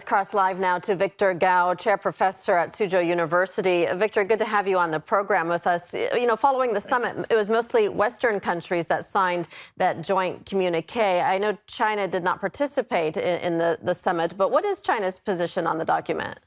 Cross live now to Victor Gao, chair professor at Suzhou University. Victor, good to have you on the program with us. You know, following the summit, it was mostly Western countries that signed that joint communique. I know China did not participate in the summit, but what is China's position on the document?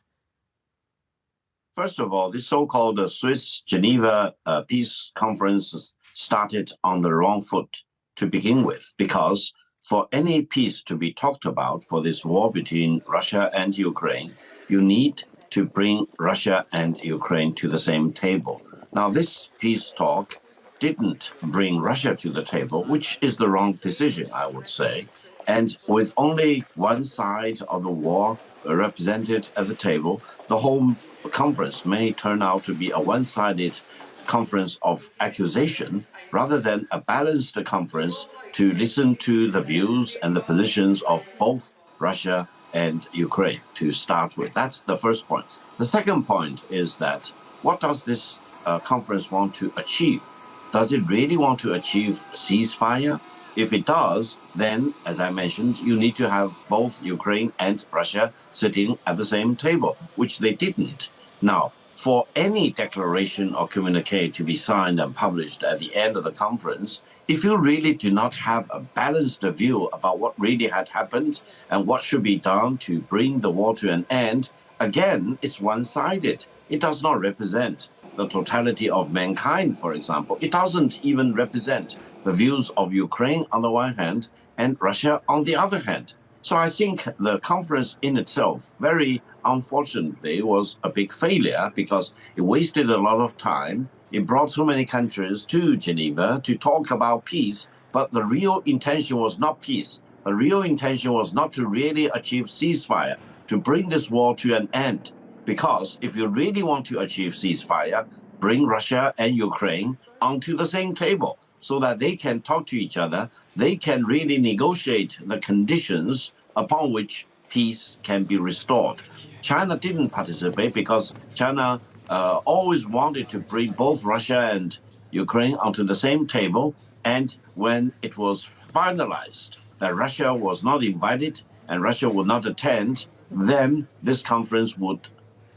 First of all, this so-called Swiss Geneva Peace Conference started on the wrong foot to begin with, because for any peace to be talked about for this war between Russia and Ukraine, you need to bring Russia and Ukraine to the same table. Now, this peace talk didn't bring Russia to the table, which is the wrong decision, I would say. And with only one side of the war represented at the table, the whole conference may turn out to be a one-sided conference of accusation rather than a balanced conference to listen to the views and the positions of both Russia and Ukraine to start with. That's the first point. The second point is that what does this conference want to achieve? Does it really want to achieve ceasefire? If it does, then, as I mentioned, you need to have both Ukraine and Russia sitting at the same table, which they didn't. Now, for any declaration or communique to be signed and published at the end of the conference, if you really do not have a balanced view about what really had happened and what should be done to bring the war to an end, again, it's one-sided. It does not represent the totality of mankind, for example. It doesn't even represent the views of Ukraine on the one hand and Russia on the other hand. So I think the conference in itself, very unfortunately, was a big failure because it wasted a lot of time. It brought so many countries to Geneva to talk about peace, but the real intention was not peace. The real intention was not to really achieve ceasefire, to bring this war to an end. Because if you really want to achieve ceasefire, bring Russia and Ukraine onto the same table so that they can talk to each other. They can really negotiate the conditions upon which peace can be restored. China didn't participate because China always wanted to bring both Russia and Ukraine onto the same table. And when it was finalized that Russia was not invited and Russia would not attend, then this conference would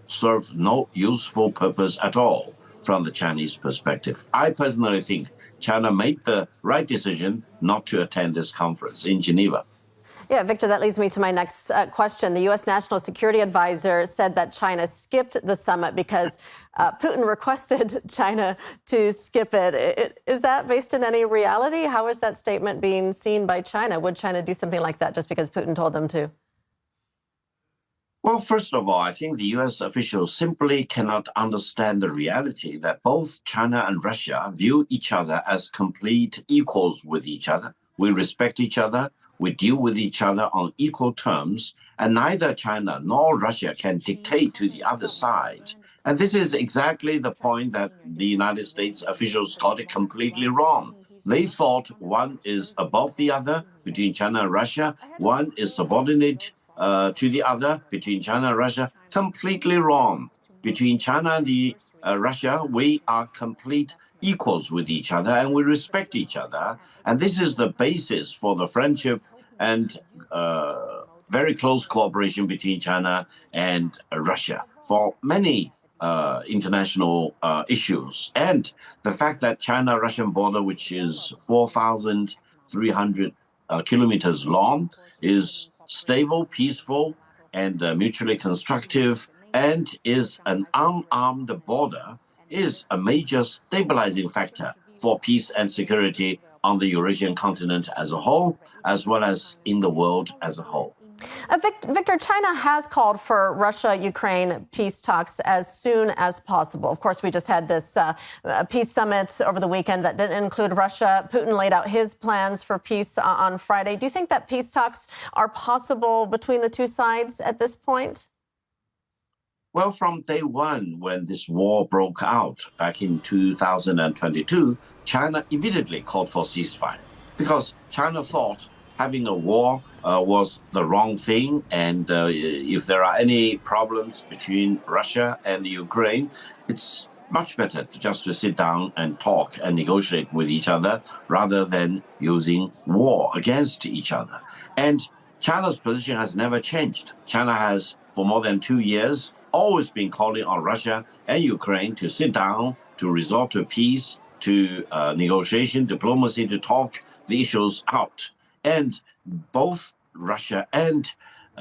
serve no useful purpose at all from the Chinese perspective. I personally think China made the right decision not to attend this conference in Geneva. Yeah, Victor, that leads me to my next question. The U.S. National Security Advisor said that China skipped the summit because Putin requested China to skip it. Is that based in any reality? How is that statement being seen by China? Would China do something like that just because Putin told them to? Well, first of all, I think the U.S. officials simply cannot understand the reality that both China and Russia view each other as complete equals with each other. We respect each other. We deal with each other on equal terms, and neither China nor Russia can dictate to the other side. And this is exactly the point that the United States officials got it completely wrong. They thought one is above the other between China and Russia, one is subordinate to the other between China and Russia. Completely wrong. Between China and Russia, we are complete equals with each other and we respect each other. And this is the basis for the friendship and very close cooperation between China and Russia for many international issues. And the fact that China-Russian border, which is 4,300 kilometers long, is stable, peaceful, and mutually constructive, and is an unarmed border, is a major stabilizing factor for peace and security on the Eurasian continent as a whole, as well as in the world as a whole. Victor, China has called for Russia-Ukraine peace talks as soon as possible. Of course, we just had this peace summit over the weekend that didn't include Russia. Putin laid out his plans for peace on Friday. Do you think that peace talks are possible between the two sides at this point? Well, from day one, when this war broke out back in 2022, China immediately called for ceasefire because China thought having a war was the wrong thing. And if there are any problems between Russia and Ukraine, it's much better just to sit down and talk and negotiate with each other rather than using war against each other. And China's position has never changed. China has, for more than 2 years, always been calling on Russia and Ukraine to sit down, to resort to peace, to negotiation, diplomacy, to talk the issues out. And both Russia and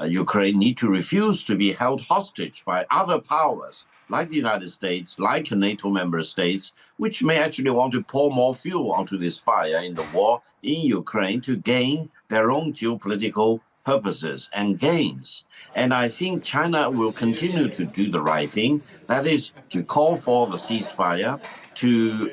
Ukraine need to refuse to be held hostage by other powers like the United States, like NATO member states, which may actually want to pour more fuel onto this fire in the war in Ukraine to gain their own geopolitical purposes and gains. And I think China will continue to do the right thing, that is to call for the ceasefire, to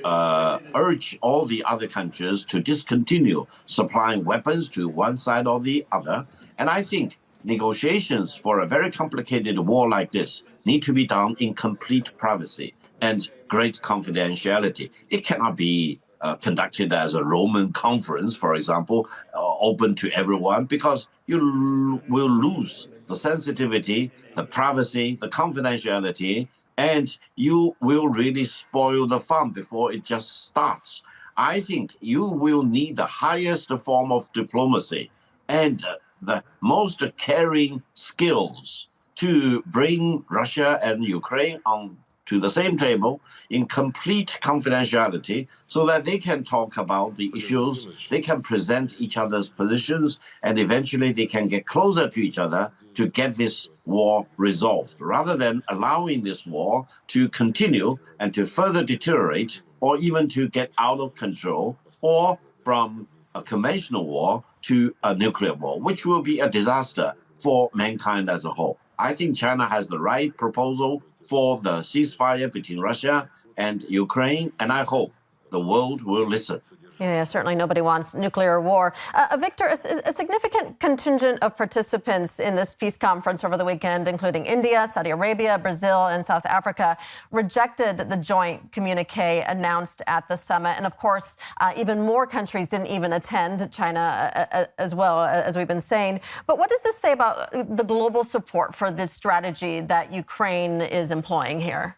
urge all the other countries to discontinue supplying weapons to one side or the other. And I think negotiations for a very complicated war like this need to be done in complete privacy and great confidentiality. It cannot be conducted as a Roman conference, for example, open to everyone, because you will lose the sensitivity, the privacy, the confidentiality, and you will really spoil the fun before it just starts. I think you will need the highest form of diplomacy and the most caring skills to bring Russia and Ukraine on to the same table in complete confidentiality so that they can talk about the issues, they can present each other's positions, and eventually they can get closer to each other to get this war resolved, rather than allowing this war to continue and to further deteriorate or even to get out of control, or from a conventional war to a nuclear war, which will be a disaster for mankind as a whole. I think China has the right proposal for the ceasefire between Russia and Ukraine, and I hope the world will listen. Yeah, certainly nobody wants nuclear war. Victor, a significant contingent of participants in this peace conference over the weekend, including India, Saudi Arabia, Brazil, and South Africa, rejected the joint communique announced at the summit. And of course, even more countries didn't even attend, China as well, as we've been saying. But what does this say about the global support for this strategy that Ukraine is employing here?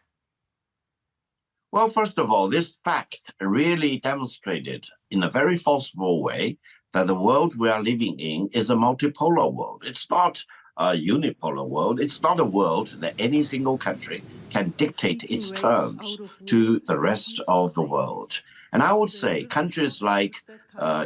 Well, first of all, this fact really demonstrated in a very forceful way that the world we are living in is a multipolar world. It's not a unipolar world. It's not a world that any single country can dictate its terms to the rest of the world. And I would say countries like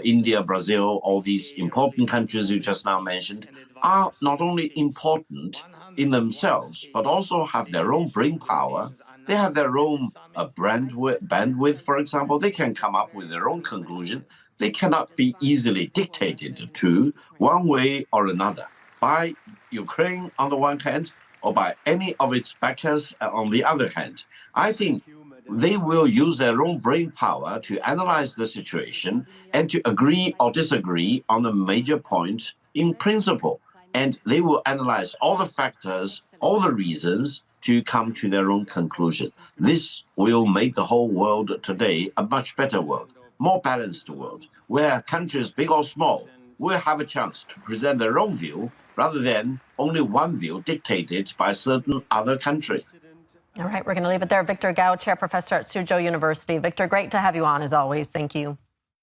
India, Brazil, all these important countries you just now mentioned are not only important in themselves, but also have their own brain power. They have their own bandwidth, for example. They can come up with their own conclusion. They cannot be easily dictated to one way or another by Ukraine on the one hand, or by any of its backers on the other hand. I think they will use their own brain power to analyze the situation and to agree or disagree on a major point in principle. And they will analyze all the factors, all the reasons, to come to their own conclusion. This will make the whole world today a much better world, more balanced world, where countries, big or small, will have a chance to present their own view rather than only one view dictated by a certain other country. All right, we're going to leave it there. Victor Gao, Chair Professor at Suzhou University. Victor, great to have you on as always. Thank you.